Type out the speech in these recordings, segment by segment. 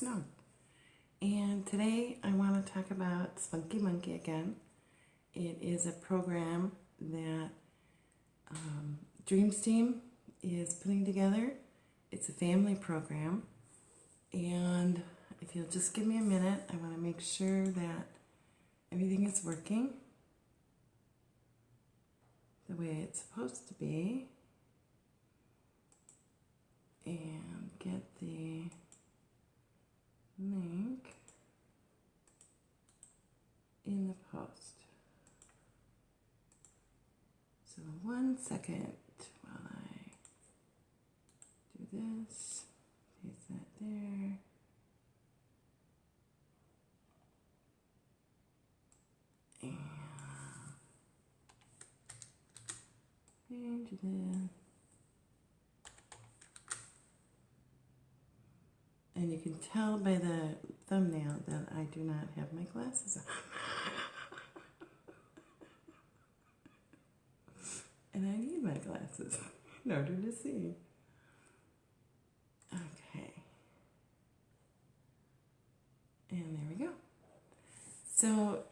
snow. And today I want to talk about Spunkee Monkee again. It is a program that Dreams Team is putting together. It's a family program. And if you'll just give me a minute, I want to make sure that everything is working the way it's supposed to be. And get the link in the post. So 1 second while I do this, paste that there. And change this. And you can tell by the thumbnail that I do not have my glasses on. And I need my glasses in order to see. Okay. And there we go. So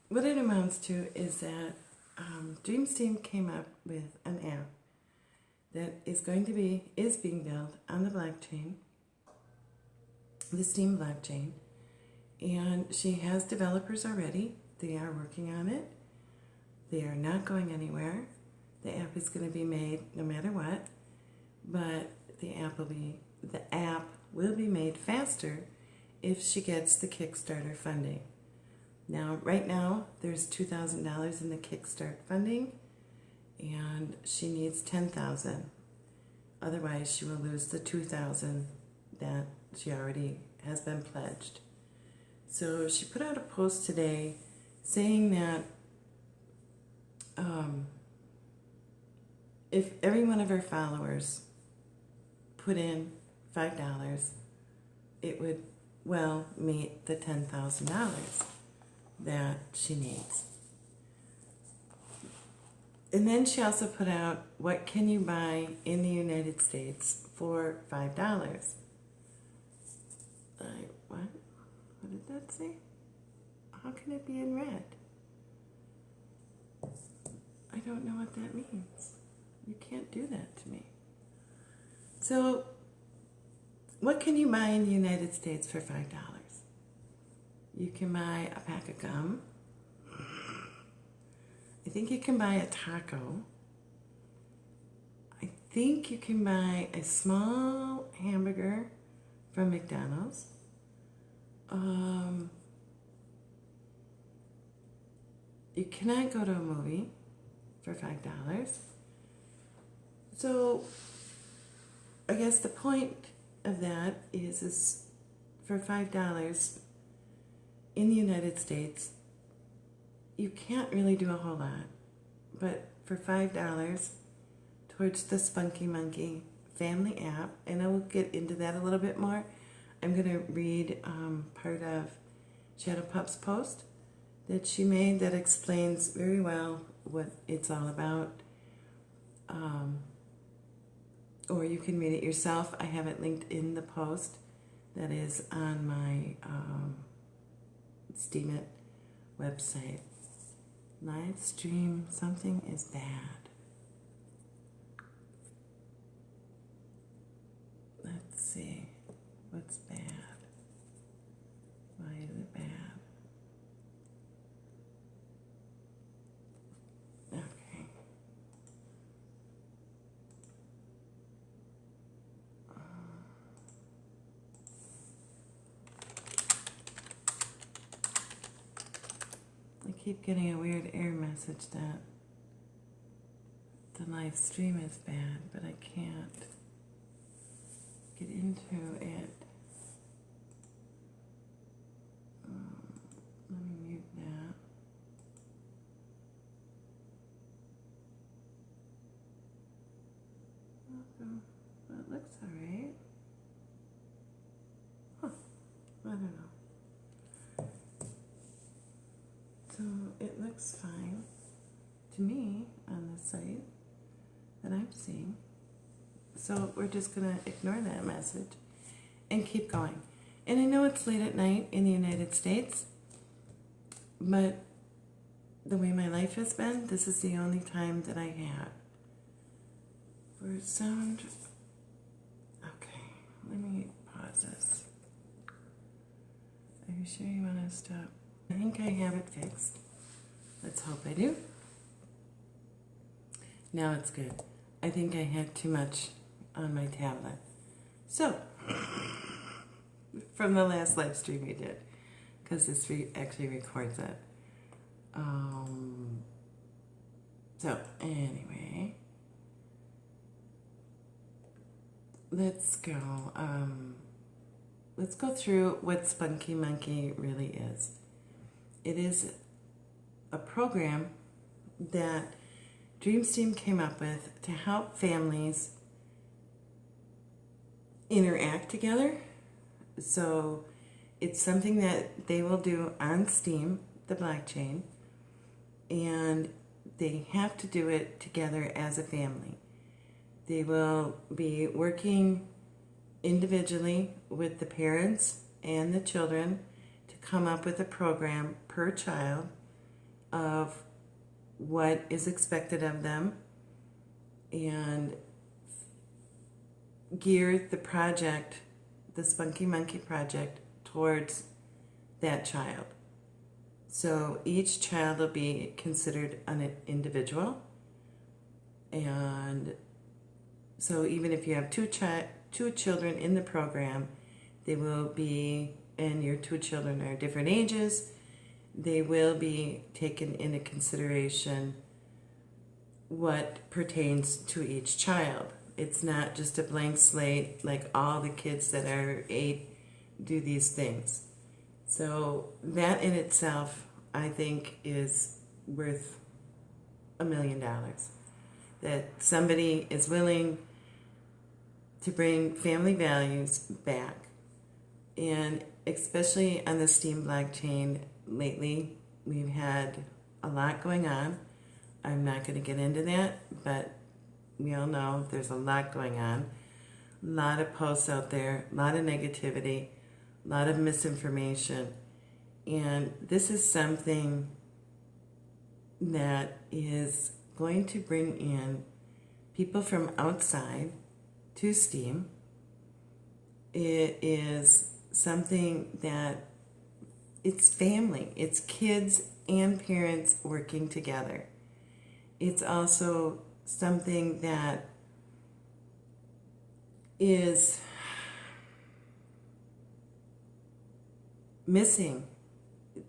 what it amounts to is that Dreams Team came up with an app that is being built on the blockchain, the Steam blockchain, and she has developers already. They are working on it. They are not going anywhere. The app is going to be made no matter what, but the app will be made faster if she gets the Kickstarter funding. Now, right now, there's $2,000 in the Kickstart funding, and she needs $10,000. Otherwise, she will lose the $2,000 that she already has been pledged. So she put out a post today saying that if every one of her followers put in $5, it would well meet the $10,000 that she needs. And then she also put out, what can you buy in the United States for $5? What? What did that say? How can it be in red? I don't know what that means. You can't do that to me. So, what can you buy in the United States for $5? You can buy a pack of gum. I think you can buy a taco. I think you can buy a small hamburger from McDonald's. You cannot go to a movie for $5. So I guess the point of that is for $5 in the United States, you can't really do a whole lot. But for $5 towards the Spunkee Monkee family app, and I will get into that a little bit more, I'm going to read part of Shadow Pup's post that she made that explains very well what it's all about. Or you can read it yourself. I have it linked in the post that is on my Steam It website. Live stream, something is bad. Let's see. What's bad? Why is it bad? Okay. I keep getting a weird error message that the live stream is bad, but I can't get into it. Let me mute that. Welcome. Well, it looks alright. Huh. I don't know. So it looks fine to me on the site that I'm seeing. So we're just going to ignore that message and keep going. And I know it's late at night in the United States, but the way my life has been, this is the only time that I had for sound. Okay, let me pause this. Are you sure you want to stop? I think I have it fixed. Let's hope I do. Now it's good. I think I had too much on my tablet. So, from the last live stream we did, because this actually records it. So, anyway, let's go. Let's go through what Spunkee Monkee really is. It is a program that Dreams Team came up with to help families interact together. So it's something that they will do on Steam, the blockchain, and they have to do it together as a family. They will be working individually with the parents and the children to come up with a program per child of what is expected of them and gear the project, the Spunkee Monkee project, towards that child. So each child will be considered an individual, and so even if you have two children in the program, they will be, and your two children are different ages, they will be taken into consideration what pertains to each child. It's not just a blank slate like all the kids that are 8 do these things. So that in itself, I think, is worth $1 million. That somebody is willing to bring family values back. And especially on the Steam blockchain lately, we've had a lot going on. I'm not going to get into that, but we all know there's a lot going on. A lot of posts out there, a lot of negativity, a lot of misinformation. And this is something that is going to bring in people from outside to Steam. It is something that it's family, it's kids and parents working together. It's also something that is missing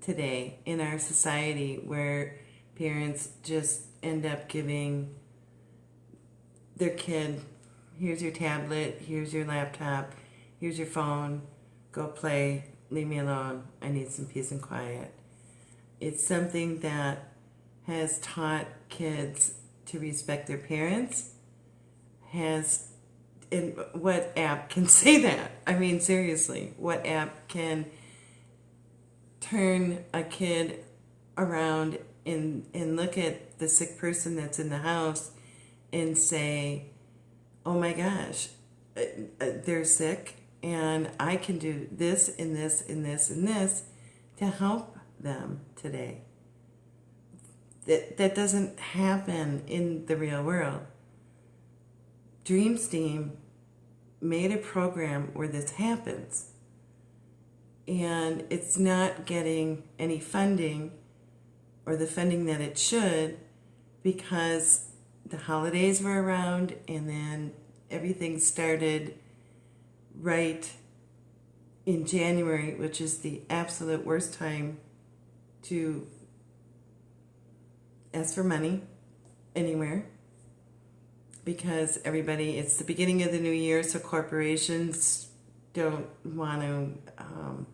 today in our society, where parents just end up giving their kid, here's your tablet, here's your laptop, here's your phone, go play, leave me alone, I need some peace and quiet. It's something that has taught kids to respect their parents. And what app can say that? I mean, seriously, what app can turn a kid around and look at the sick person that's in the house and say, oh my gosh, they're sick, and I can do this and this and this and this to help them today. That doesn't happen in the real world. Dreams Team made a program where this happens, and it's not getting any funding, or the funding that it should, because the holidays were around, and then everything started right in January, which is the absolute worst time to ask for money anywhere, because it's the beginning of the new year, so corporations don't want to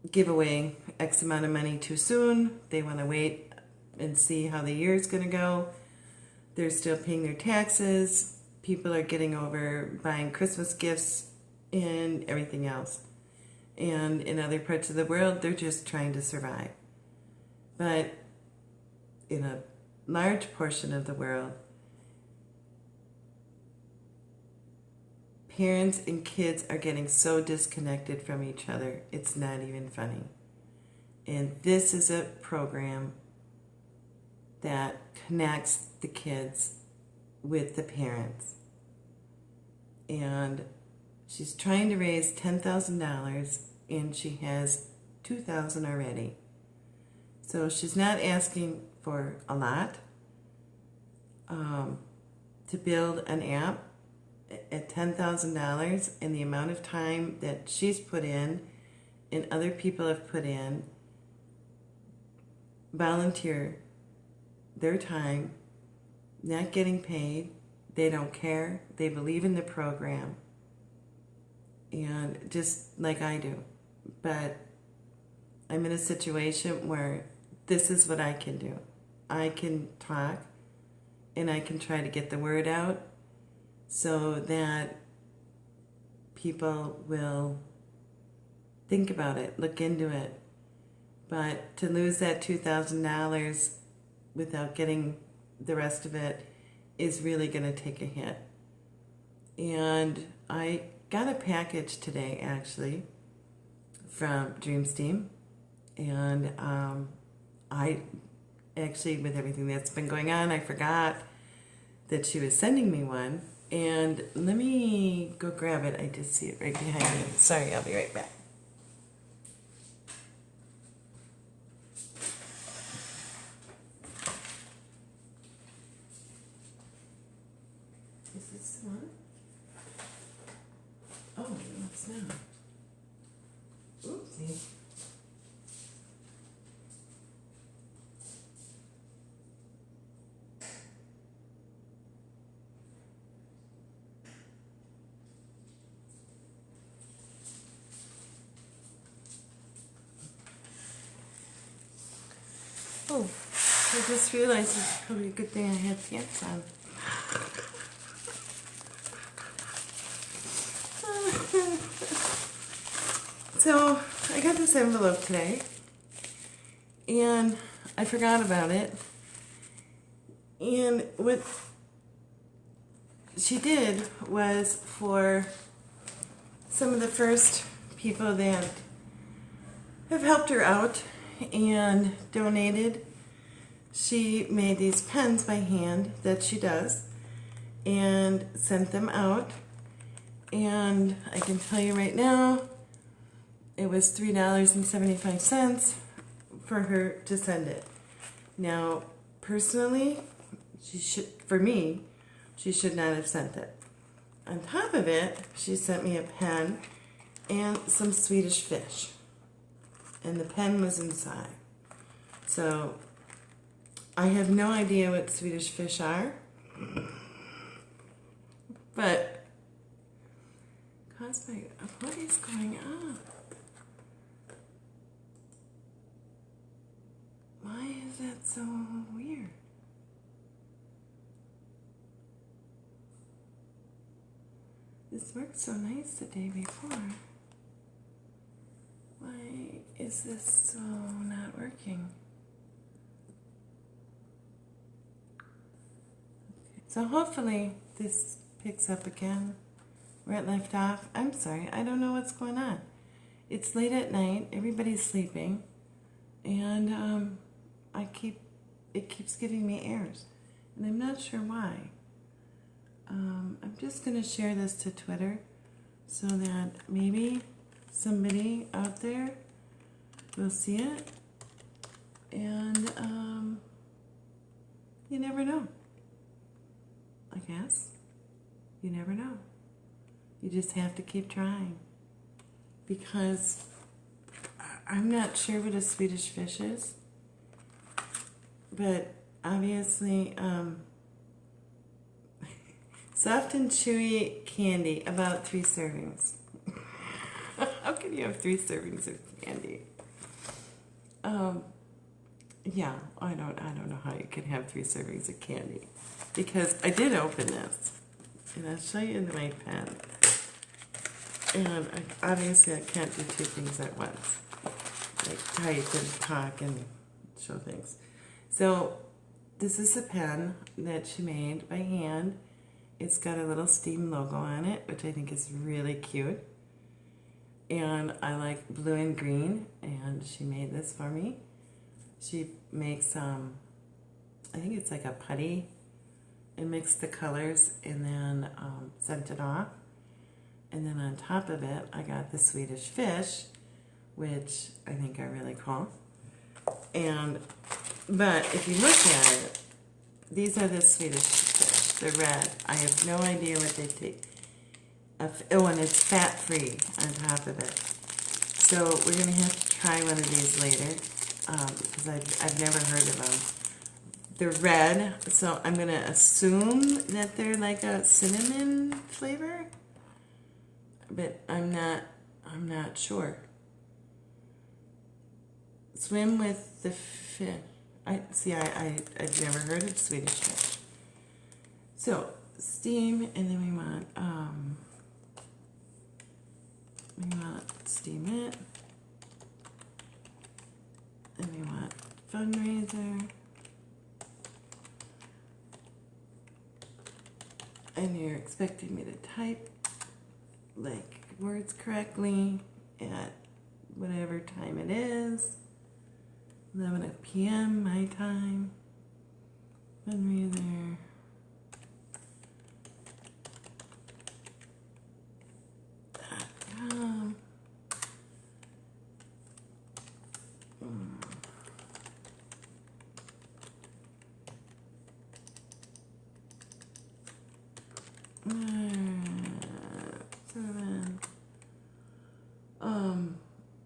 give away X amount of money too soon. They want to wait and see how the year is going to go. They're still paying their taxes. People are getting over buying Christmas gifts and everything else. And in other parts of the world, they're just trying to survive. But in a large portion of the world, parents and kids are getting so disconnected from each other, it's not even funny. And this is a program that connects the kids with the parents. And she's trying to raise $10,000 and she has $2,000 already. So she's not asking for a lot to build an app at $10,000, and the amount of time that she's put in and other people have put in, volunteer their time, not getting paid. They don't care. They believe in the program, and just like I do. But I'm in a situation where this is what I can do. I can talk and I can try to get the word out so that people will think about it, look into it. But to lose that $2,000 without getting the rest of it is really going to take a hit. And I got a package today, actually, from DreamSteam. And I actually, with everything that's been going on, I forgot that she was sending me one. And let me go grab it. I just see it right behind me. Sorry, I'll be right back. Is this the one? Oh, no, it's not. Oopsie. Oh, I just realized it's probably a good thing I had pants on. So, I got this envelope today, and I forgot about it. And what she did was for some of the first people that have helped her out and donated, she made these pens by hand that she does and sent them out. And I can tell you right now, it was $3.75 for her to send it. Now, personally, for me, she should not have sent it. On top of it, she sent me a pen and some Swedish fish. And the pen was inside. So, I have no idea what Swedish fish are. But, what is going on? Why is that so weird? This worked so nice the day before. Why is this so not working? Okay. So hopefully this picks up again where it left off. I'm sorry, I don't know what's going on. It's late at night, everybody's sleeping, and it keeps giving me errors, and I'm not sure why. I'm just going to share this to Twitter so that maybe somebody out there will see it, and you never know. I guess you never know. You just have to keep trying, because I'm not sure what a Swedish fish is, but obviously soft and chewy candy, about 3 servings. How can you have 3 servings of candy? Yeah, I don't know how you can have 3 servings of candy, because I did open this, and I'll show you in my pen. And obviously I can't do 2 things at once, like type and talk and show things. So this is a pen that she made by hand, It's got a little Steam logo on it, which I think is really cute. And I like blue and green, and she made this for me. She makes, I think it's like a putty, and mixed the colors and then sent it off. And then on top of it, I got the Swedish fish, which I think are really cool. But if you look at it, these are the Swedish fish. They're red. I have no idea what they take. Oh, and it's fat-free on top of it. So we're going to have to try one of these later because I've never heard of them. They're red, so I'm going to assume that they're like a cinnamon flavor, but I'm not sure. Swim with the fish. I've never heard of Swedish fish. So steam, and then we want steam it, and we want fundraiser, and you're expecting me to type like words correctly at whatever time it is. 11 p.m. my time. Fundraiser.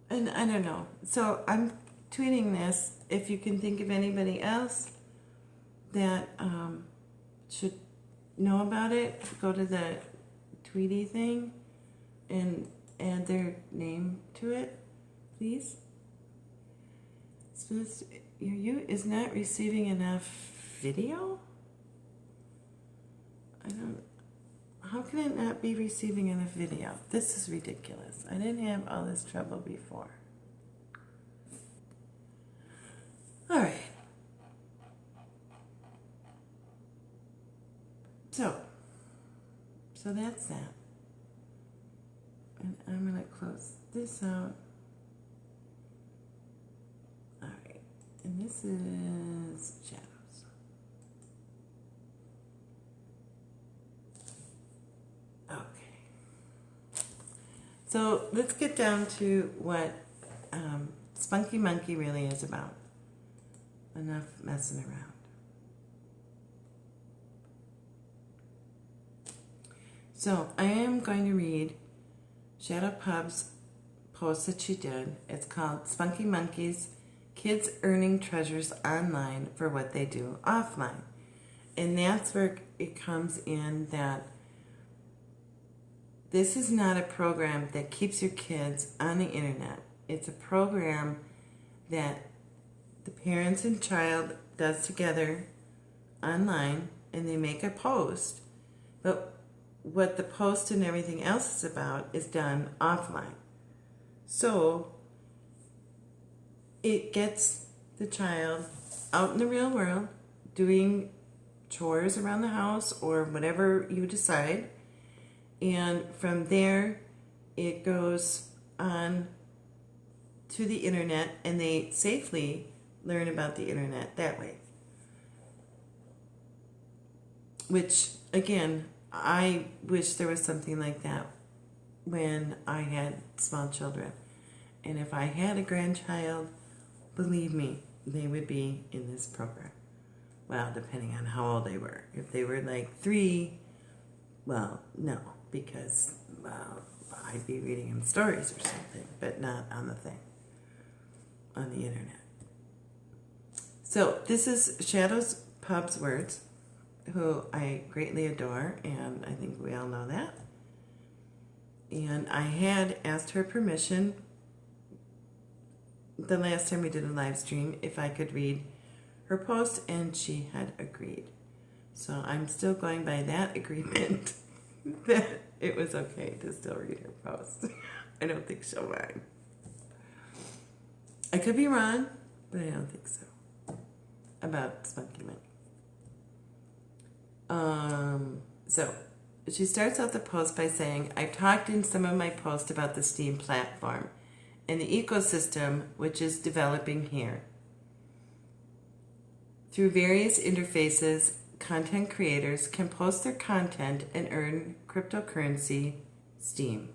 And I don't know. So I'm tweeting this. If you can think of anybody else that should know about it, go to the Tweety thing and add their name to it, please. Your U is not receiving enough video? How can it not be receiving enough video? This is ridiculous. I didn't have all this trouble before. All right. So that's that. And I'm going to close this out. All right. And this is shadows. Okay. So let's get down to what Spunkee Monkee really is about. Enough messing around. So I am going to read Shadow Pub's post that she did. It's called Spunkee Monkee's Kids Earning Treasures Online for What They Do Offline. And that's where it comes in that this is not a program that keeps your kids on the internet. It's a program that the parents and child does together online, and they make a post. But what the post and everything else is about is done offline. So it gets the child out in the real world doing chores around the house or whatever you decide. And from there, it goes on to the internet, and they safely learn about the internet that way. Which, again, I wish there was something like that when I had small children. And if I had a grandchild, believe me, they would be in this program. Well, depending on how old they were. If they were like 3, well, no, because, well, I'd be reading them stories or something, but not on the thing, on the internet. So this is Shadow's Pub's words, who I greatly adore, and I think we all know that. And I had asked her permission the last time we did a live stream if I could read her post, and she had agreed. So I'm still going by that agreement that it was okay to still read her post. I don't think she'll mind. I could be wrong, but I don't think so. About Spunkee Monkee. So she starts out the post by saying, I've talked in some of my posts about the STEAM platform and the ecosystem which is developing here. Through various interfaces, content creators can post their content and earn cryptocurrency STEAM.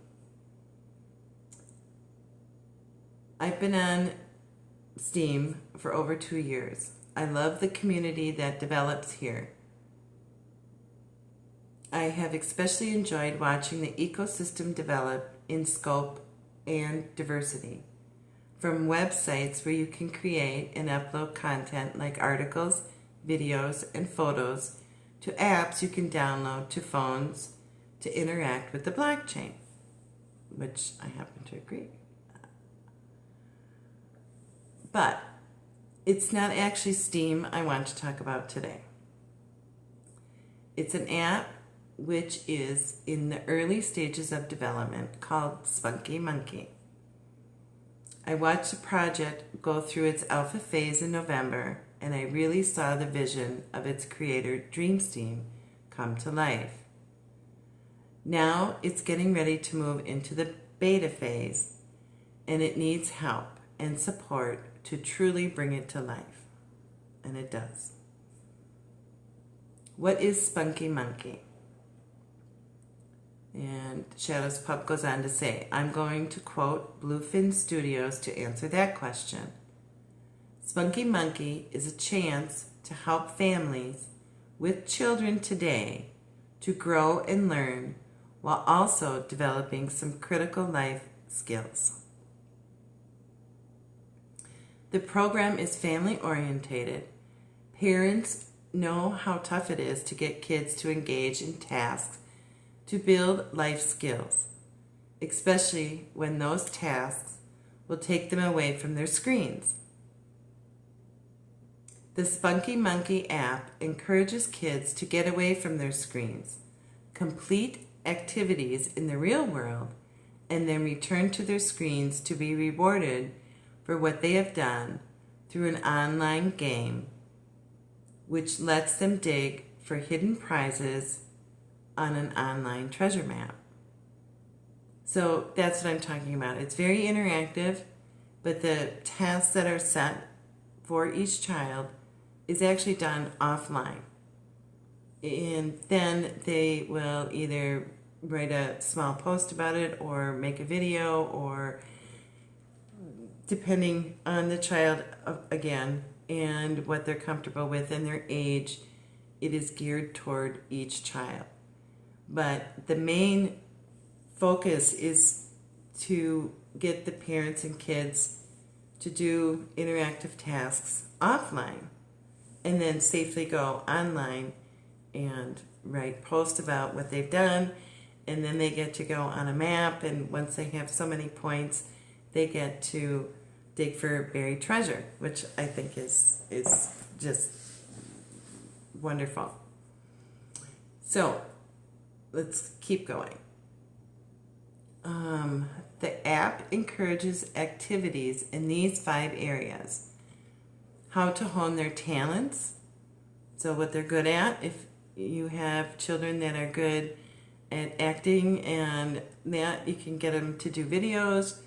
I've been on STEAM for over 2 years. I love the community that develops here. I have especially enjoyed watching the ecosystem develop in scope and diversity. From websites where you can create and upload content like articles, videos, and photos, to apps you can download to phones to interact with the blockchain, which I happen to agree. But it's not actually STEAM I want to talk about today. It's an app which is in the early stages of development called Spunkee Monkee. I watched the project go through its alpha phase in November, and I really saw the vision of its creator, Dreamsteam, come to life. Now it's getting ready to move into the beta phase, and it needs help and support to truly bring it to life. And it does. What is Spunkee Monkee? And Shadows Pup goes on to say, I'm going to quote Bluefin Studios to answer that question. Spunkee Monkee is a chance to help families with children today to grow and learn while also developing some critical life skills. The program is family oriented. Parents know how tough it is to get kids to engage in tasks to build life skills, especially when those tasks will take them away from their screens. The Spunkee Monkee app encourages kids to get away from their screens, complete activities in the real world, and then return to their screens to be rewarded for what they have done through an online game, which lets them dig for hidden prizes on an online treasure map. So that's what I'm talking about. It's very interactive, but the tasks that are set for each child is actually done offline. And then they will either write a small post about it or make a video, or depending on the child, again, and what they're comfortable with and their age, it is geared toward each child. But the main focus is to get the parents and kids to do interactive tasks offline and then safely go online and write posts about what they've done, and then they get to go on a map, and once they have so many points, they get to dig for buried treasure, which I think is just wonderful. So let's keep going. The app encourages activities in these 5 areas. How to hone their talents, so what they're good at. If you have children that are good at acting and that, you can get them to do videos,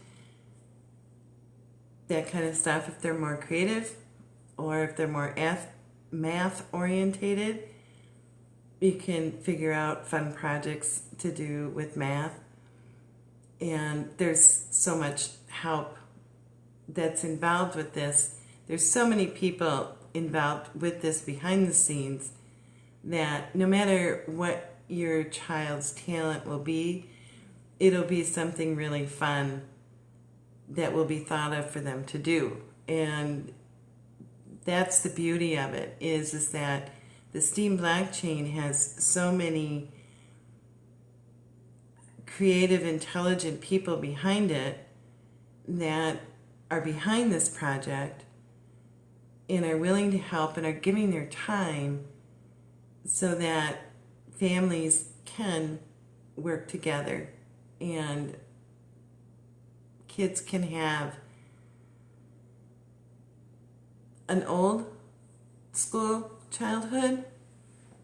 that kind of stuff if they're more creative, or if they're more math orientated, you can figure out fun projects to do with math. And there's so much help that's involved with this. There's so many people involved with this behind the scenes that no matter what your child's talent will be, it'll be something really fun that will be thought of for them to do. And that's the beauty of it, is that the STEAM blockchain has so many creative, intelligent people behind it that are behind this project and are willing to help and are giving their time so that families can work together and kids can have an old school childhood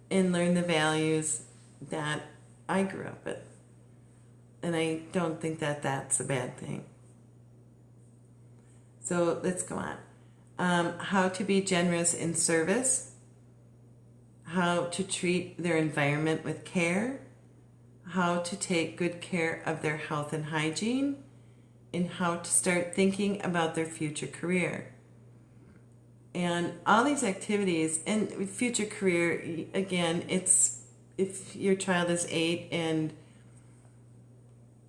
and learn the values that I grew up with. And I don't think that that's a bad thing. So let's go on. How to be generous in service, how to treat their environment with care, how to take good care of their health and hygiene, and how to start thinking about their future career. And all these activities and future career, again, it's if your child is 8 and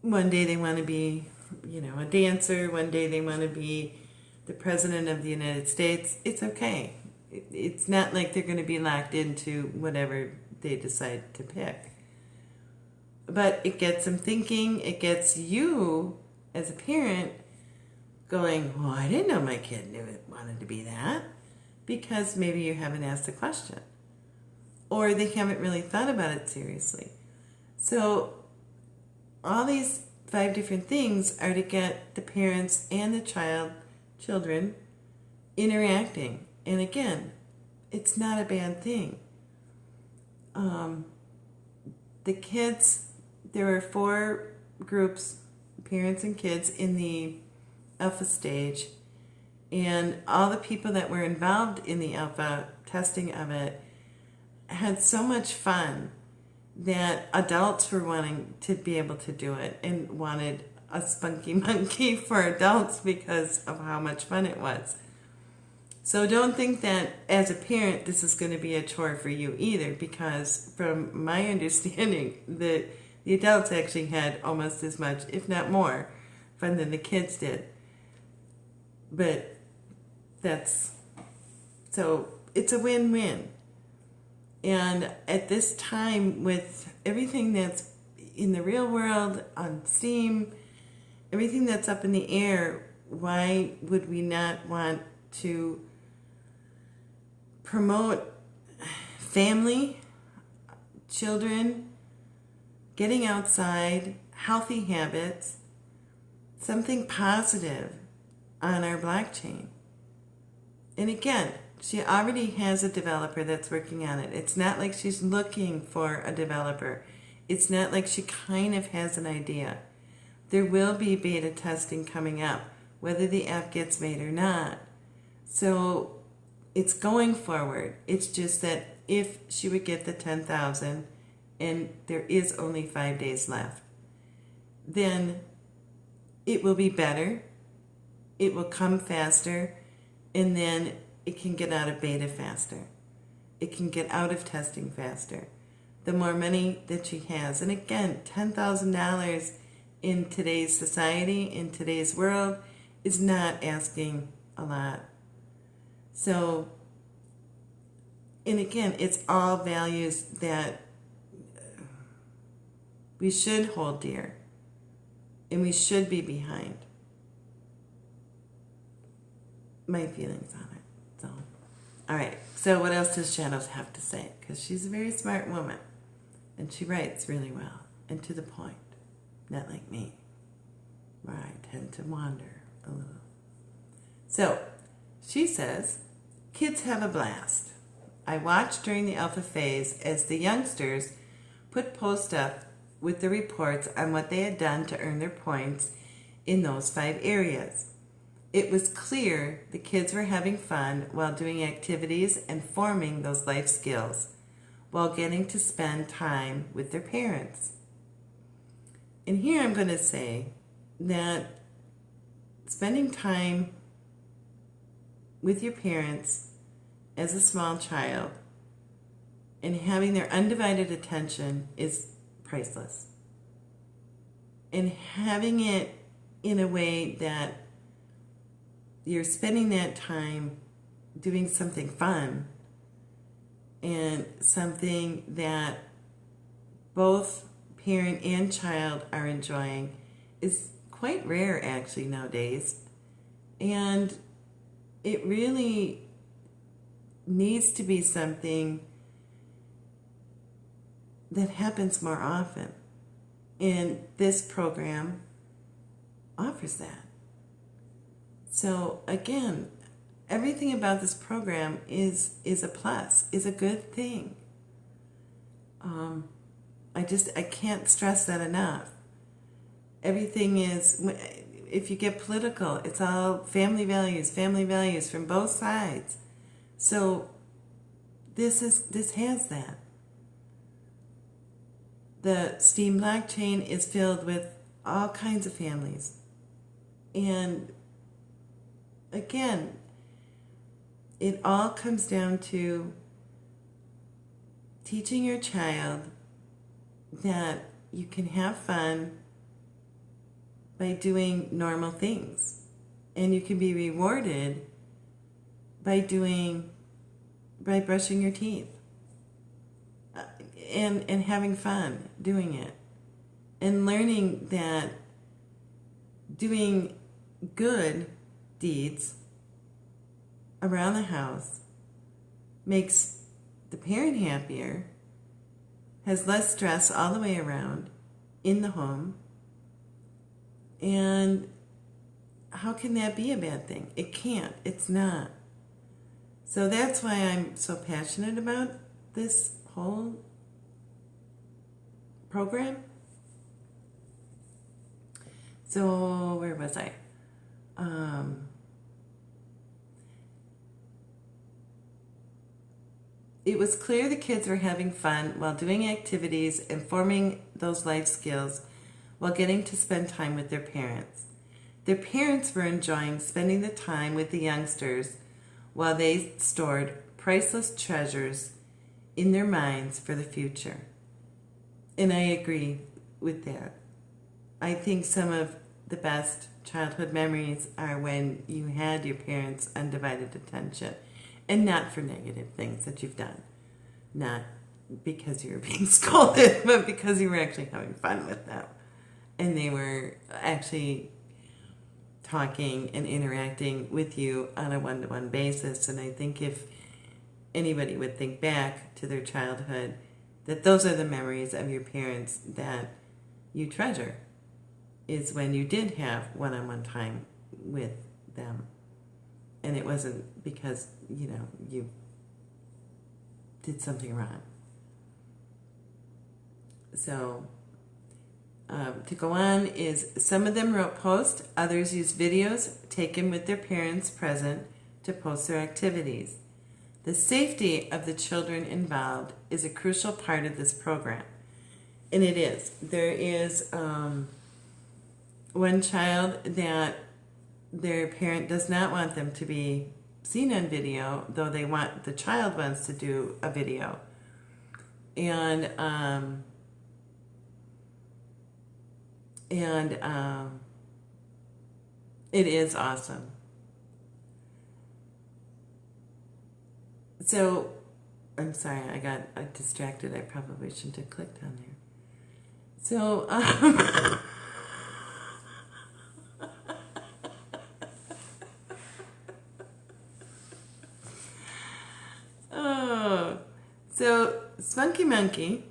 one day they want to be, a dancer, one day they want to be the president of the United States, it's okay. It's not like they're going to be locked into whatever they decide to pick. But it gets them thinking, it gets you as a parent going, well, I didn't know my kid wanted to be that, because maybe you haven't asked the question. Or they haven't really thought about it seriously. So all these 5 different things are to get the parents and the children interacting. And again, it's not a bad thing. The kids, there were 4 groups, parents and kids, in the alpha stage. And all the people that were involved in the alpha testing of it had so much fun that adults were wanting to be able to do it and wanted a Spunkee Monkee for adults because of how much fun it was. So don't think that as a parent this is going to be a chore for you either, because from my understanding the adults actually had almost as much, if not more, fun than the kids did. But so it's a win-win. And at this time, with everything that's in the real world, on Steam, everything that's up in the air, why would we not want to promote family, children, getting outside, healthy habits, something positive on our blockchain? And again, she already has a developer that's working on it. It's not like she's looking for a developer. It's not like she kind of has an idea. There will be beta testing coming up, whether the app gets made or not. So it's going forward. It's just that if she would get the 10,000 and there is only 5 days left, then it will be better. It will come faster, and then it can get out of beta faster. It can get out of testing faster. The more money that she has. And again, $10,000 in today's society, in today's world, is not asking a lot. So, and again, it's all values that we should hold dear. And we should be behind. My feelings on it. So, all right. So what else does Shadows have to say? Because she's a very smart woman, and she writes really well and to the point. Not like me, where I tend to wander a little. So she says, kids have a blast. I watched during the alpha phase as the youngsters put posts up with the reports on what they had done to earn their points in those 5 areas. It was clear the kids were having fun while doing activities and forming those life skills, while getting to spend time with their parents. And here I'm going to say that spending time with your parents as a small child and having their undivided attention is priceless. And having it in a way that you're spending that time doing something fun and something that both parent and child are enjoying is quite rare actually nowadays. And it really needs to be something that happens more often. And this program offers that. So again, everything about this program is a plus, is a good thing. I can't stress that enough. Everything is, if you get political, it's all family values from both sides. So this has that. The STEAM blockchain is filled with all kinds of families. And again, it all comes down to teaching your child that you can have fun by doing normal things. And you can be rewarded by brushing your teeth and having fun doing it. And learning that doing good deeds around the house makes the parent happier, has less stress all the way around in the home. And how can that be a bad thing? It can't. It's not. So that's why I'm so passionate about this whole program. So where was I? It was clear the kids were having fun while doing activities and forming those life skills while getting to spend time with their parents. Their parents were enjoying spending the time with the youngsters while they stored priceless treasures in their minds for the future. And I agree with that. I think some of the best childhood memories are when you had your parents' undivided attention, and not for negative things that you've done. Not because you were being scolded, but because you were actually having fun with them. And they were actually talking and interacting with you on a one-to-one basis. And I think if anybody would think back to their childhood, that those are the memories of your parents that you treasure, is when you did have one-on-one time with them. And it wasn't because, you did something wrong. So, to go on is some of them wrote posts, others used videos taken with their parents present to post their activities. The safety of the children involved is a crucial part of this program. And it is. There is one child that their parent does not want them to be seen on video, though the child wants to do a video. And it is awesome. So, I'm sorry, I got distracted. I probably shouldn't have clicked on there. So, so Spunkee Monkee,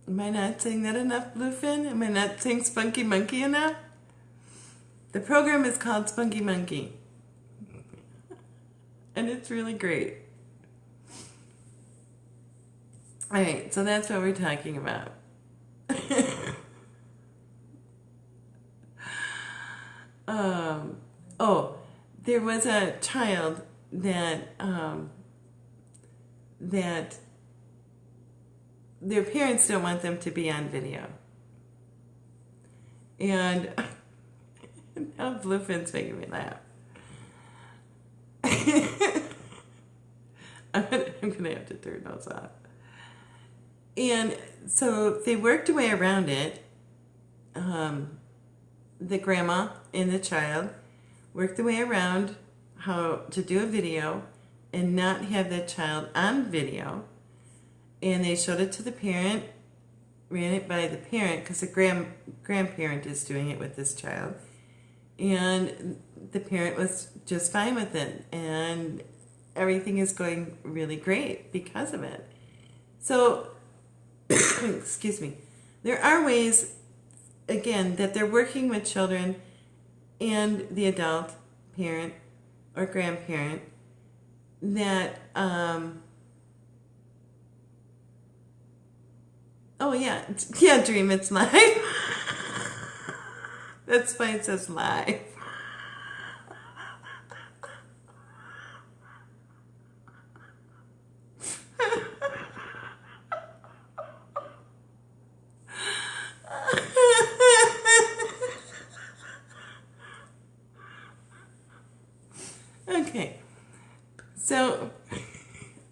am I not saying that enough, Bluefin? Am I not saying Spunkee Monkee enough? The program is called Spunkee Monkee. And it's really great. Alright, so that's what we're talking about. There was a child that their parents don't want them to be on video. And now Bluefin's making me laugh. I'm gonna have to turn those off. And so they worked a way around it. The grandma and the child worked the way around how to do a video and not have that child on video. And they showed it to the parent, ran it by the parent, because the grandparent is doing it with this child. And the parent was just fine with it. And everything is going really great because of it. So, excuse me, there are ways, again, that they're working with children and the adult parent or grandparent that Oh, yeah. Yeah, Dream, it's live. That's why it says live. Okay. So,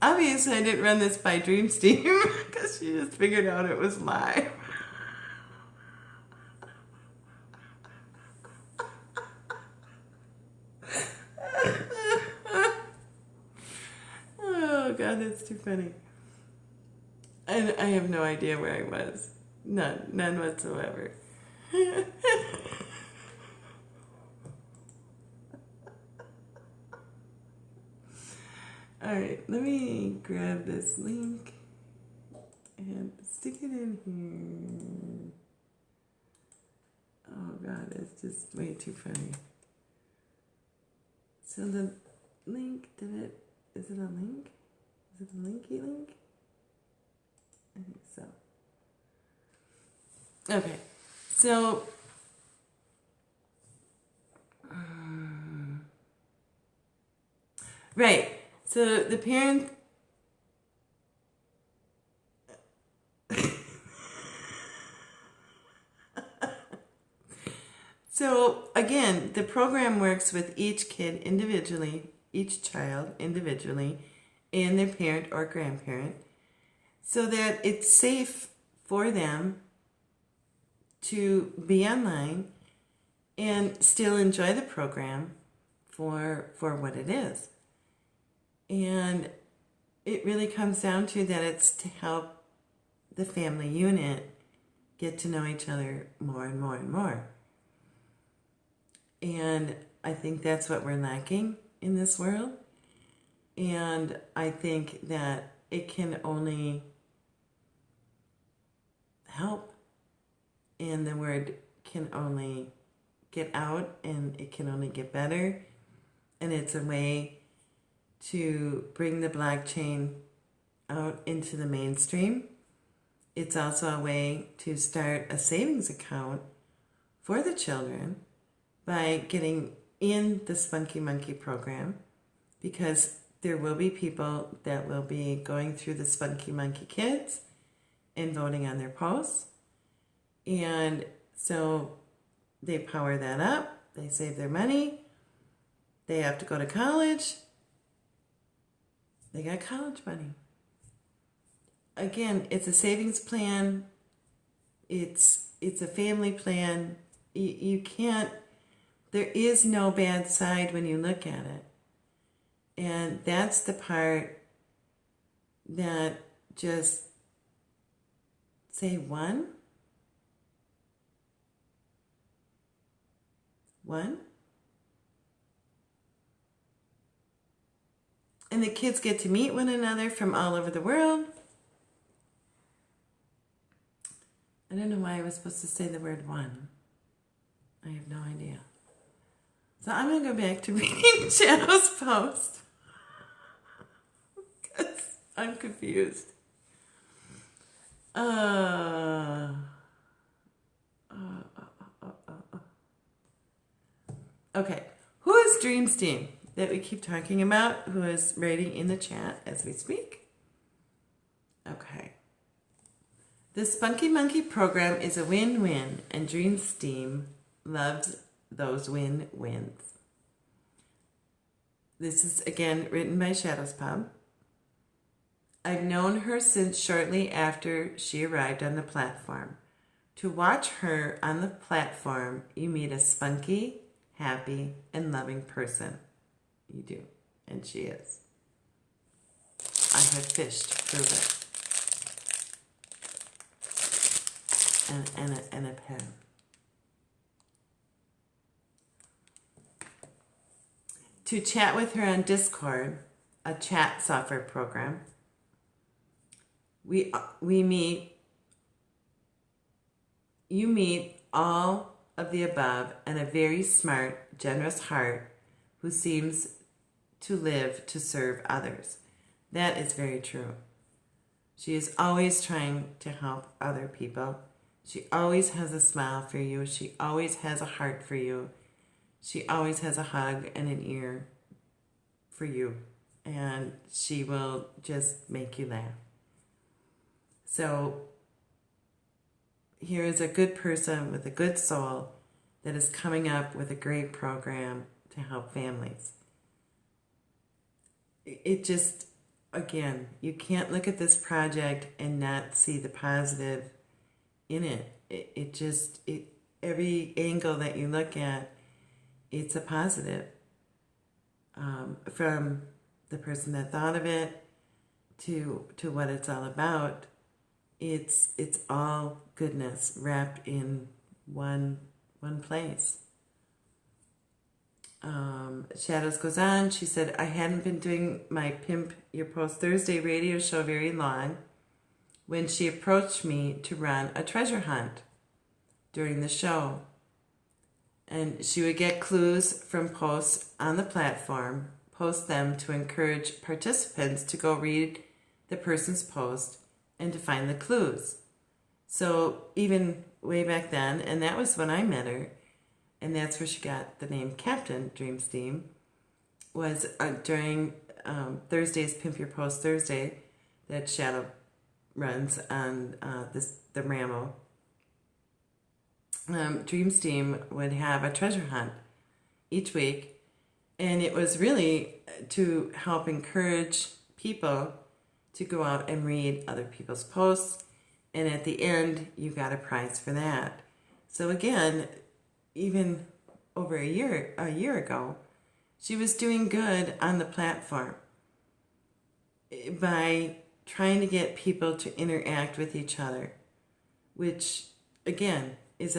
obviously I didn't run this by Dreamsteam because she just figured out it was live. Oh, God, that's too funny. And I have no idea where I was. None whatsoever. Alright, let me grab this link and stick it in here. Oh God, it's just way too funny. So the link, is it a link? Is it a linky link? I think so. Okay, so right. So the parent So again, the program works with each kid individually, each child individually, and their parent or grandparent, so that it's safe for them to be online and still enjoy the program for what it is. And it really comes down to that it's to help the family unit get to know each other more and more and more. And I think that's what we're lacking in this world. And I think that it can only help, and the word can only get out, and it can only get better. And it's a way to bring the blockchain out into the mainstream. It's also a way to start a savings account for the children by getting in the Spunkee Monkee program, because there will be people that will be going through the Spunkee Monkee Kids and voting on their posts. And so they power that up, they save their money, they have to go to college, they got college money. Again, it's a savings plan, it's a family plan. You can't, there is no bad side when you look at it. And that's the part that just say one. And the kids get to meet one another from all over the world. I don't know why I was supposed to say the word one. I have no idea. So I'm going to go back to reading Shadow's post, because I'm confused. Okay, who is Dreamsteam that we keep talking about, who is writing in the chat as we speak? Okay. The Spunkee Monkee program is a win-win, and Dreamsteam loves those win-wins. This is again written by Shadow's Pub. I've known her since shortly after she arrived on the platform. To watch her on the platform, you meet a spunky, happy, and loving person. You do, and she is. I have fished to prove it. And a pen. To chat with her on Discord, a chat software program, you meet all of the above and a very smart, generous heart who seems to live to serve others. That is very true. She is always trying to help other people. She always has a smile for you. She always has a heart for you. She always has a hug and an ear for you. And she will just make you laugh. So here is a good person with a good soul that is coming up with a great program to help families. It just, again, you can't look at this project and not see the positive in it. Every angle that you look at, it's a positive. From the person that thought of it to what it's all about, it's all goodness wrapped in one place. Shadows goes on. She said, I hadn't been doing my Pimp Your Post Thursday radio show very long when she approached me to run a treasure hunt during the show. And she would get clues from posts on the platform, post them to encourage participants to go read the person's post and to find the clues. So even way back then, and that was when I met her, and that's where she got the name Captain Dreamsteam, was during Thursday's Pimp Your Post Thursday that Shadow runs on the Rammo. Dreamsteam would have a treasure hunt each week, and it was really to help encourage people to go out and read other people's posts, and at the end you got a prize for that. So again, even over a year ago, she was doing good on the platform by trying to get people to interact with each other, which again is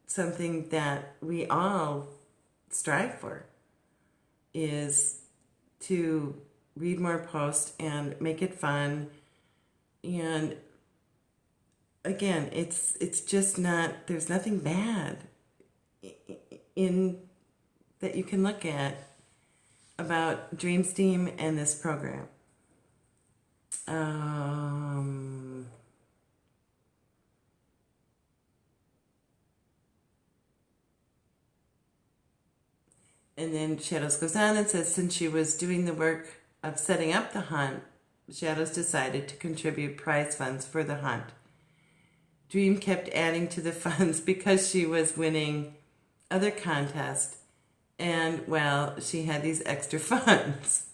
something that we all strive for, is to read more posts and make it fun. And again, it's just not, there's nothing bad in that you can look at about Dreamsteam and this program. And then Shadows goes on and says, since she was doing the work of setting up the hunt, Shadows decided to contribute prize funds for the hunt. Dream kept adding to the funds because she was winning other contests, and, well, she had these extra funds.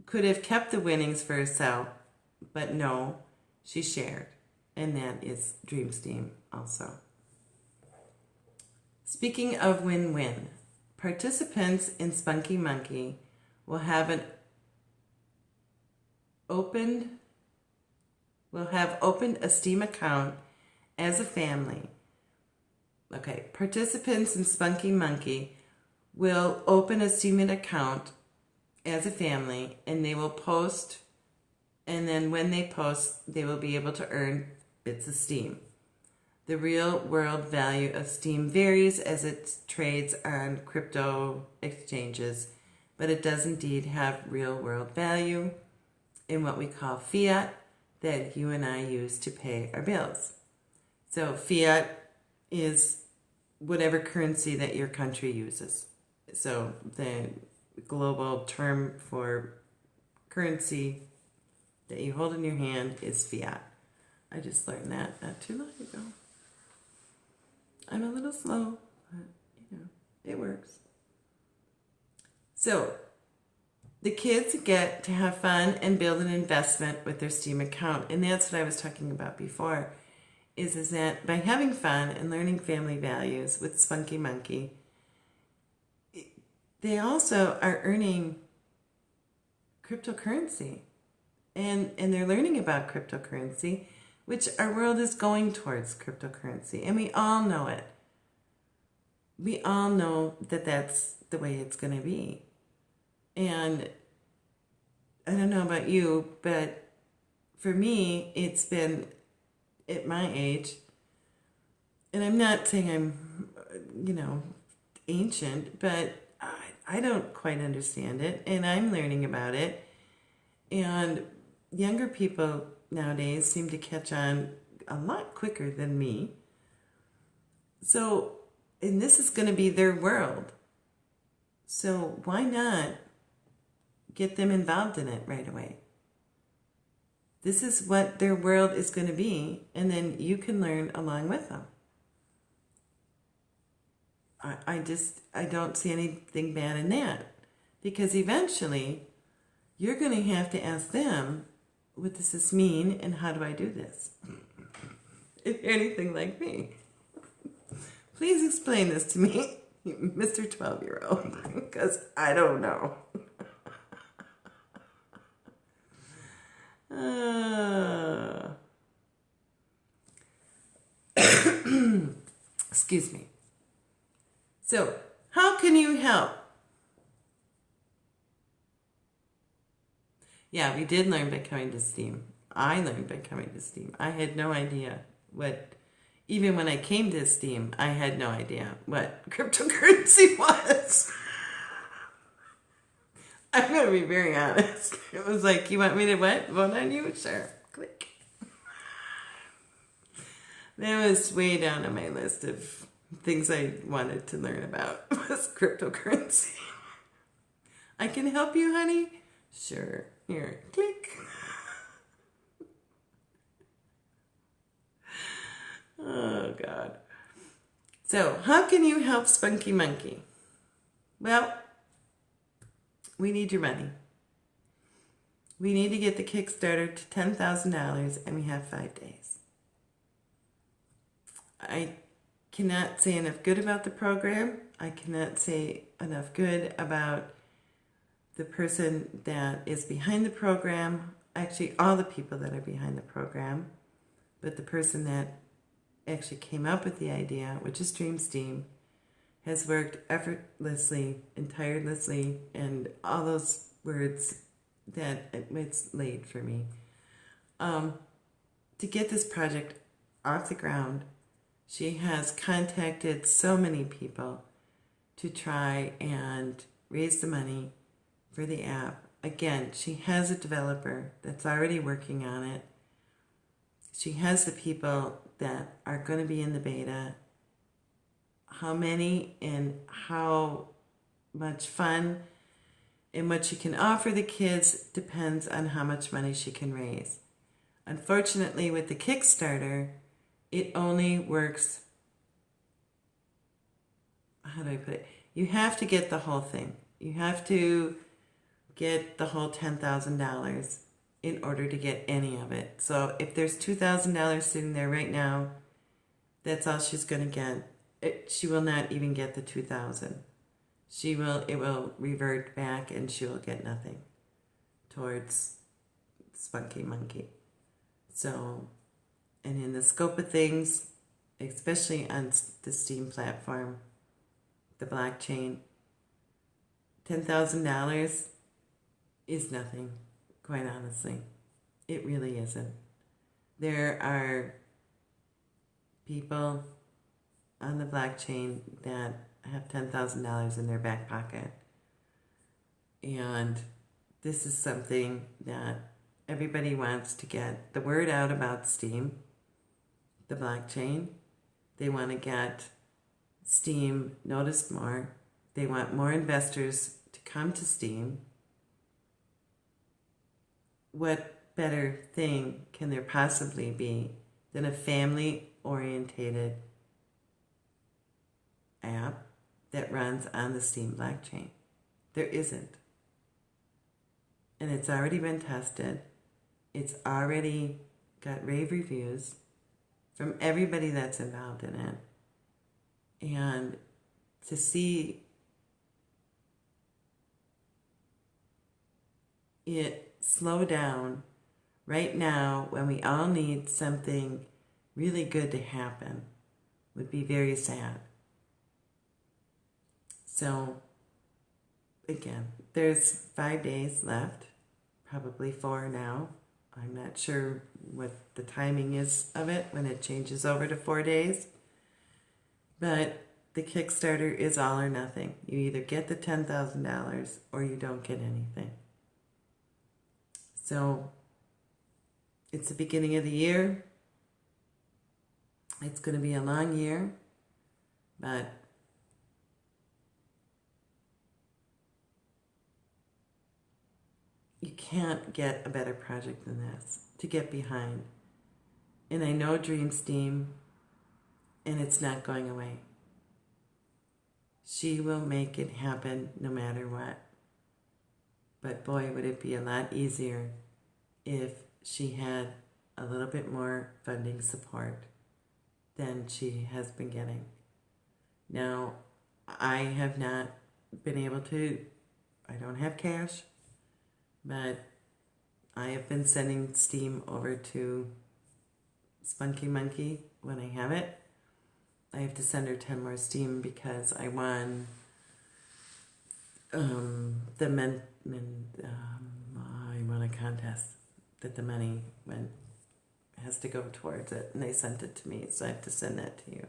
Could have kept the winnings for herself, but no, she shared, and that is Dreamsteam also. Speaking of win-win, participants in Spunkee Monkee will have opened a Steam account as a family. Okay, participants in Spunkee Monkee will open a Steam account as a family, and they will post, and then when they post, they will be able to earn bits of Steam. The real world value of Steam varies as it trades on crypto exchanges, but it does indeed have real world value in what we call fiat that you and I use to pay our bills. So fiat is whatever currency that your country uses. So the global term for currency that you hold in your hand is fiat. I just learned that not too long ago. I'm a little slow, but it works. So the kids get to have fun and build an investment with their Steam account. And that's what I was talking about before, is that by having fun and learning family values with Spunkee Monkee, they also are earning cryptocurrency. And they're learning about cryptocurrency, which our world is going towards cryptocurrency. And we all know it. We all know that that's the way it's going to be. And I don't know about you, but for me, it's been at my age, and I'm not saying I'm, ancient, but I don't quite understand it, and I'm learning about it. And younger people nowadays seem to catch on a lot quicker than me. So, and this is going to be their world. So why not get them involved in it right away? This is what their world is going to be, and then you can learn along with them. I don't see anything bad in that, because eventually you're going to have to ask them, what does this mean and how do I do this? If you're anything like me, please explain this to me, Mr. 12-year-old, because I don't know. Excuse me. So, how can you help? Yeah, we did learn by coming to STEAM. I learned by coming to STEAM. I had no idea what, even when I came to STEAM, I had no idea what cryptocurrency was. I'm going to be very honest. It was like, you want me to what? Vote on you? Sure. Click. That was way down on my list of things I wanted to learn about was cryptocurrency. I can help you, honey? Sure. Here, click. Oh, God. So, how can you help Spunkee Monkee? Well, we need your money. We need to get the Kickstarter to $10,000, and we have 5 days. I cannot say enough good about the program. I cannot say enough good about the person that is behind the program. Actually, all the people that are behind the program. But the person that actually came up with the idea, which is Dream STEAM, has worked effortlessly and tirelessly, and all those words that it's laid for me, to get this project off the ground. She has contacted so many people to try and raise the money for the app. Again, she has a developer that's already working on it. She has the people that are going to be in the beta. How many and how much fun and what she can offer the kids depends on how much money she can raise. Unfortunately, with the Kickstarter, it only works, how do I put it? You have to get the whole thing. You have to get the whole $10,000 in order to get any of it. So if there's $2,000 sitting there right now, that's all she's going to get. She will not even get the $2,000. It will revert back, and she will get nothing towards Spunkee Monkee. So, and in the scope of things, especially on the Steam platform, the blockchain, $10,000 is nothing, quite honestly. It really isn't. There are people on the blockchain that have $10,000 in their back pocket. And this is something that everybody wants to get the word out about Steam, the blockchain. They want to get Steam noticed more. They want more investors to come to Steam. What better thing can there possibly be than a family-orientated app that runs on the Steam blockchain? There isn't. And it's already been tested. It's already got rave reviews from everybody that's involved in it. And to see it slow down right now when we all need something really good to happen would be very sad. So, again, there's 5 days left, probably 4 now. I'm not sure what the timing is of it when it changes over to 4 days. But the Kickstarter is all or nothing. You either get the $10,000 or you don't get anything. So It's the beginning of the year. It's going to be a long year, but you can't get a better project than this to get behind. And I know Dream Steam, and it's not going away. She will make it happen no matter what. But boy, would it be a lot easier if she had a little bit more funding support than she has been getting. Now, I have not been able to, I don't have cash, but I have been sending steam over to Spunkee Monkee when I have it. I have to send her 10 more steam because I won I won a contest that the money has to go towards it, and they sent it to me, so I have to send that to you.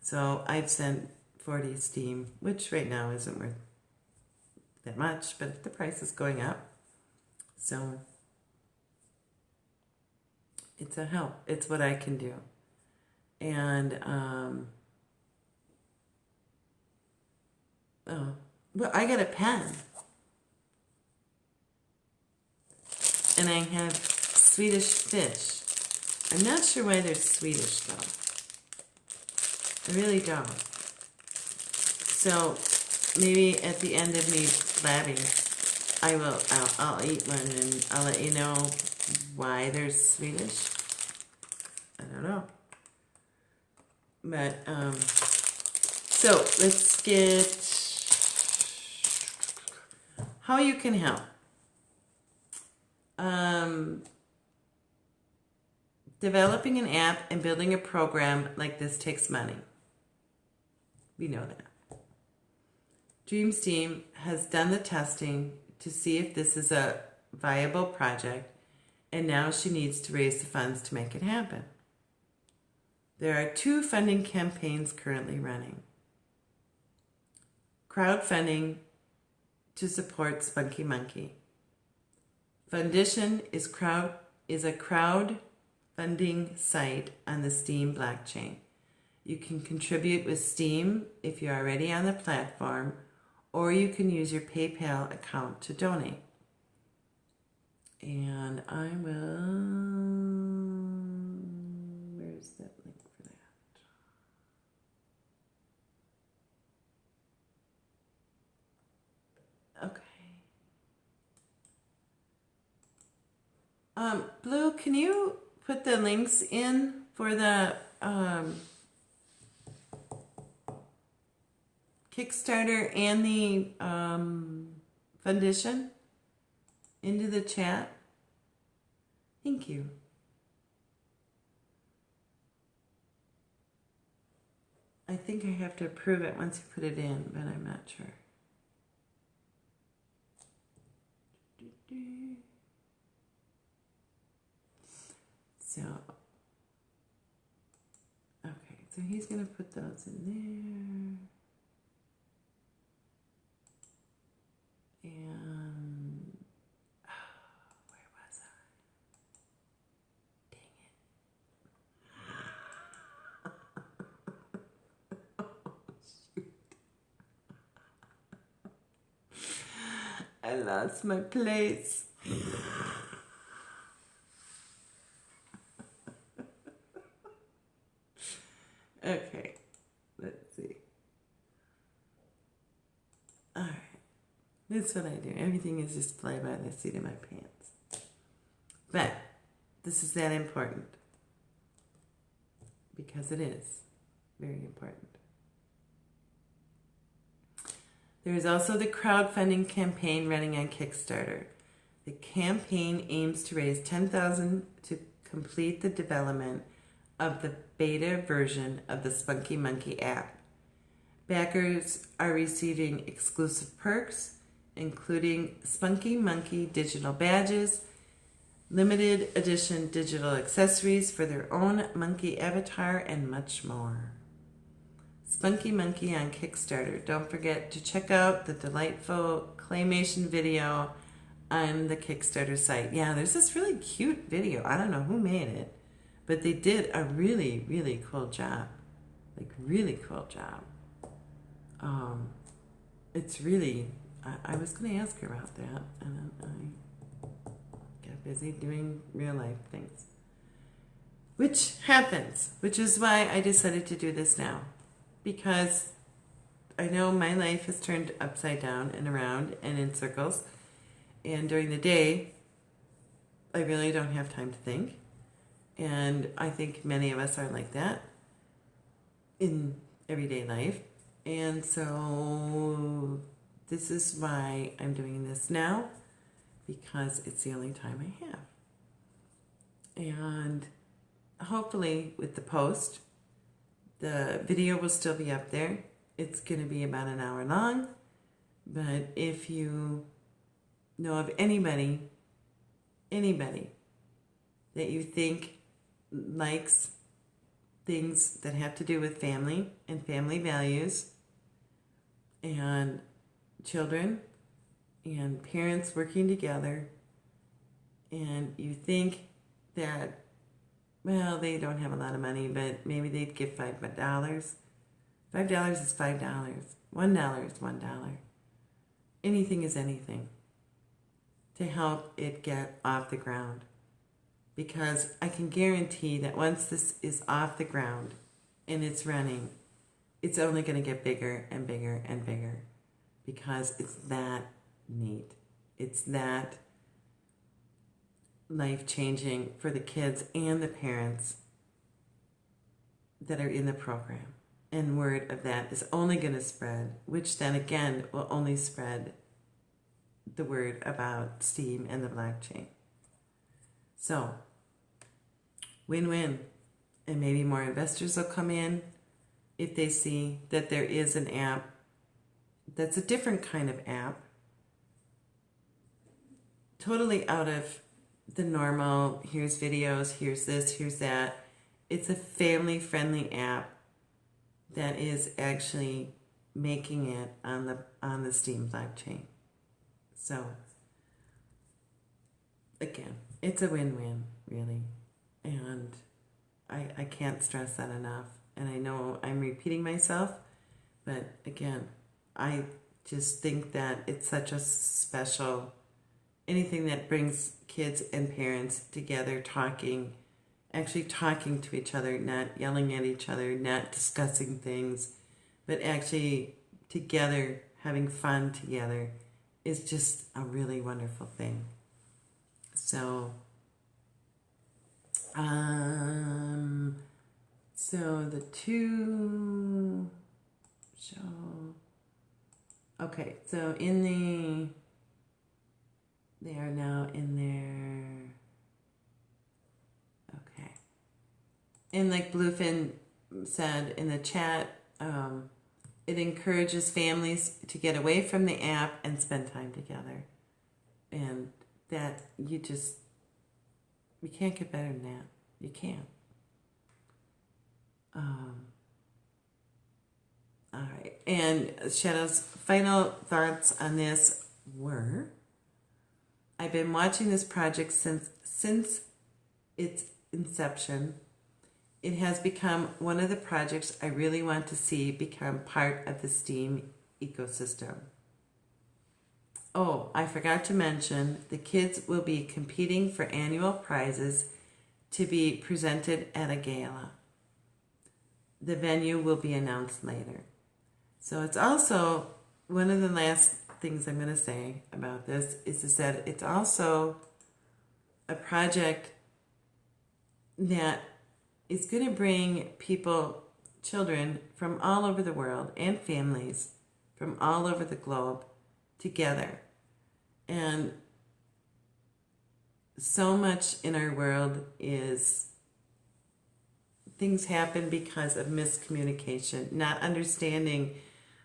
So I've sent 40 steam, which right now isn't worth that much, but the price is going up. So it's a help. It's what I can do. And, well, I got a pen. And I have Swedish fish. I'm not sure why they're Swedish, though. I really don't. So, maybe at the end of me blabbing, I'll eat one and I'll let you know why they're Swedish. I don't know. But, so let's get how you can help. Developing an app and building a program like this takes money. We know that. Dream Steam has done the testing to see if this is a viable project, and now she needs to raise the funds to make it happen. There are 2 funding campaigns currently running. Crowdfunding to support Spunkee Monkee. Fundition is a crowdfunding site on the Steam blockchain. You can contribute with Steam if you're already on the platform, or you can use your PayPal account to donate. And I will... Where's that link for that? Okay. Blue, can you put the links in for the Kickstarter and the Fundition into the chat? Thank you. I think I have to approve it once you put it in, but I'm not sure. So, okay, so he's going to put those in there. And, where was I? Dang it. Oh, shoot. I lost my place. Okay, let's see. All right, that's what I do. Everything is just fly by the seat of my pants. But this is that important, because it is very important. There is also the crowdfunding campaign running on Kickstarter. The campaign aims to raise $10,000 to complete the development of the beta version of the Spunkee Monkee app. Backers are receiving exclusive perks, including Spunkee Monkee digital badges, limited edition digital accessories for their own monkey avatar, and much more. Spunkee Monkee on Kickstarter. Don't forget to check out the delightful claymation video on the Kickstarter site. Yeah, there's this really cute video. I don't know who made it, but they did a really, really cool job. Like, really cool job. It's really, I was going to ask her about that, and I got busy doing real life things. Which happens, which is why I decided to do this now. Because I know my life is turned upside down and around and in circles. And during the day, I really don't have time to think. And I think many of us are like that in everyday life. And so this is why I'm doing this now, because it's the only time I have. And hopefully with the post, the video will still be up there. It's going to be about an hour long. But if you know of anybody that you think likes things that have to do with family and family values and children and parents working together, and you think that, well, they don't have a lot of money, but maybe they'd give $5. $5 is $5. $1 is $1. Anything is anything to help it get off the ground. Because I can guarantee that once this is off the ground and it's running, it's only going to get bigger and bigger and bigger, because it's that neat. It's that life-changing for the kids and the parents that are in the program. And word of that is only going to spread, which then again will only spread the word about STEAM and the blockchain. So, win-win. And maybe more investors will come in if they see that there is an app that's a different kind of app, totally out of the normal, here's videos, here's this, here's that. It's a family-friendly app that is actually making it on the STEAM blockchain. So, again, it's a win-win, really. And I can't stress that enough. And I know I'm repeating myself, but again, I just think that it's such a special, anything that brings kids and parents together actually talking to each other, not yelling at each other, not discussing things, but actually together, having fun together, is just a really wonderful thing. So, so the two show. Okay, so they are now in there. Okay. And like Bluefin said in the chat, it encourages families to get away from the app and spend time together. And that you can't get better than that. You can't. All right. And Shadow's final thoughts on this were, I've been watching this project since its inception. It has become one of the projects I really want to see become part of the STEAM ecosystem. Oh, I forgot to mention, the kids will be competing for annual prizes to be presented at a gala. The venue will be announced later. So it's also, one of the last things I'm going to say about this is that it's also a project that is going to bring people, children from all over the world, and families from all over the globe together. And so much in our world is, things happen because of miscommunication, not understanding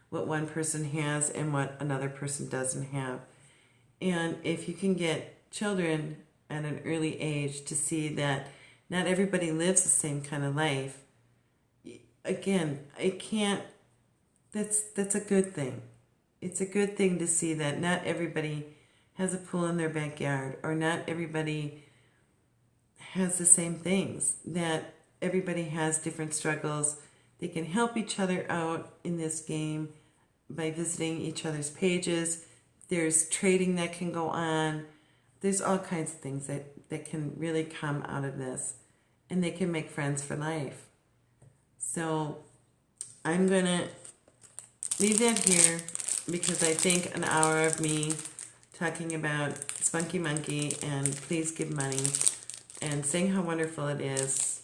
what one person has and what another person doesn't have. And if you can get children at an early age to see that not everybody lives the same kind of life, again, that's a good thing. It's a good thing to see that not everybody has a pool in their backyard, or not everybody has the same things, that everybody has different struggles. They can help each other out in this game by visiting each other's pages. There's trading that can go on. There's all kinds of things that can really come out of this. And they can make friends for life. So I'm going to leave that here because I think an hour of me talking about Spunkee Monkee and please give money and saying how wonderful it is,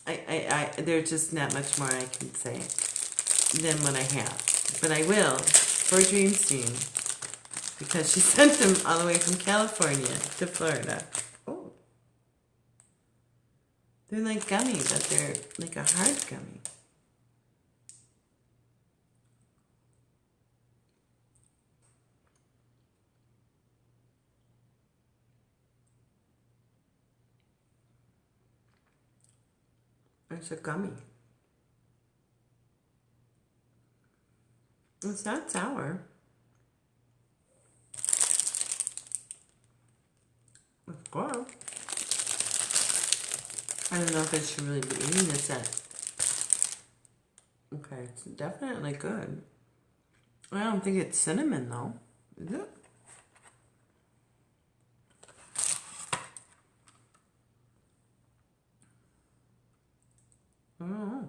there's just not much more I can say than what I have. But I will for Dreamsteam because she sent them all the way from California to Florida. Oh. They're like gummy, but they're like a hard gummy. It's a gummy. It's not sour. It's good. I don't know if I should really be eating this yet. Okay, it's definitely good. I don't think it's cinnamon though. Is it? I don't know.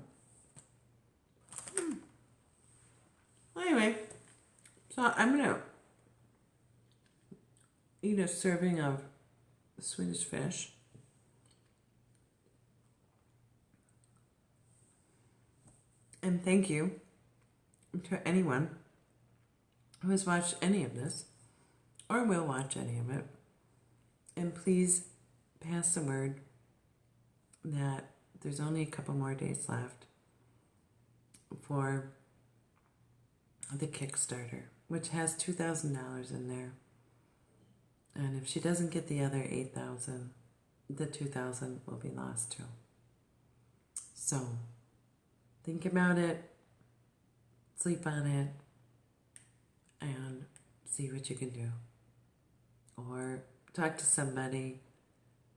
Anyway, so I'm gonna eat a serving of Swedish fish. And thank you to anyone who has watched any of this or will watch any of it. And please pass the word that there's only a couple more days left for the Kickstarter, which has $2,000 in there. And if she doesn't get the other $8,000, the $2,000 will be lost too. So think about it, sleep on it, and see what you can do. Or talk to somebody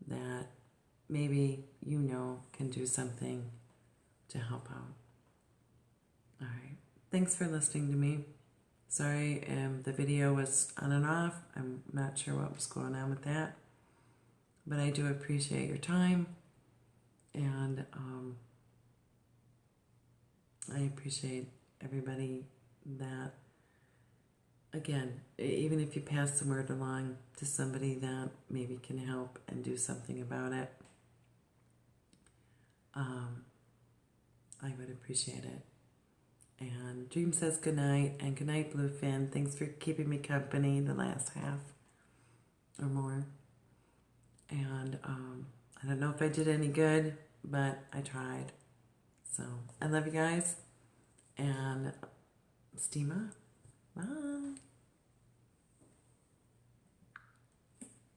that maybe you know can do something to help out. All right. Thanks for listening to me. Sorry the video was on and off. I'm not sure what was going on with that. But I do appreciate your time. And I appreciate everybody that, again, even if you pass the word along to somebody that maybe can help and do something about it, I would appreciate it. And Dream says goodnight, and goodnight, Bluefin. Thanks for keeping me company the last half or more. And I don't know if I did any good, but I tried. So I love you guys, and steam up. Bye.